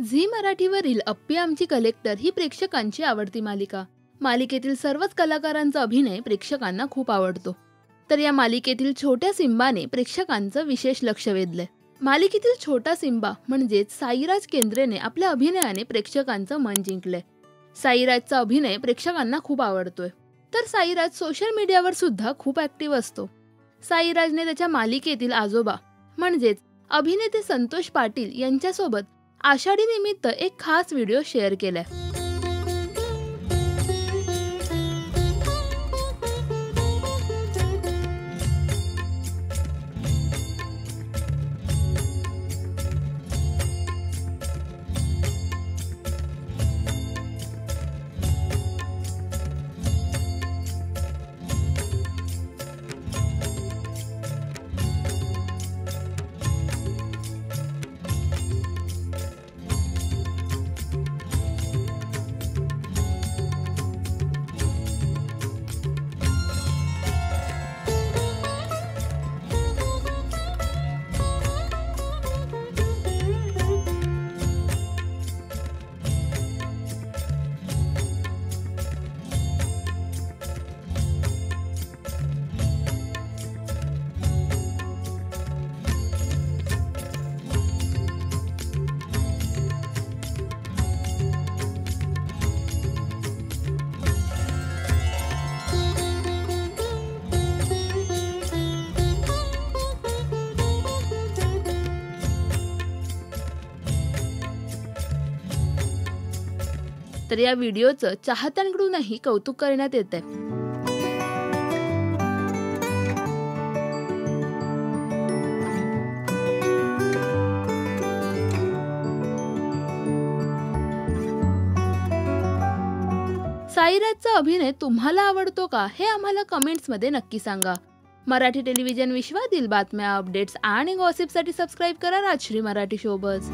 Zee मराठीवरील अप्पी आमची collector ही प्रेक्षकांची आवडती मालिका. मालिकेतील सर्वच कलाकारांचा अभिनय प्रेक्षकांना खूप आवडतो. तर या मालिकेतील छोट्या सिम्बाने प्रेक्षकांचं विशेष लक्ष वेधलंय. मालिकेतील छोटा सिम्बा म्हणजेच साईराज केंद्रेने आपल्या अभिनयाने प्रेक्षकांचं मन जिंकलंय. साईराजचा अभिनय प्रेक्षकांना खूप आवडतोय. तर साईराज सोशल मीडियावर सुद्धा खूप ऍक्टिव्ह असतो. साईराजने त्याच्या मालिकेतील आजोबा म्हणजेच अभिनेते संतोष पाटील यांच्यासोबत आषाढी निमित्त एक खास व्हिडिओ शेअर केलाय. तर या व्हिडिओचं चाहत्यांकडूनही कौतुक करण्यात येतंय. साईराजचा अभिनय तुम्हाला आवडतो का हे आम्हाला कमेंट्समध्ये नक्की सांगा. मराठी टेलिव्हिजन विश्वातील बातम्या, अपडेट्स आणि गॉसिपसाठी सबस्क्राईब करा राजश्री मराठी शोबज.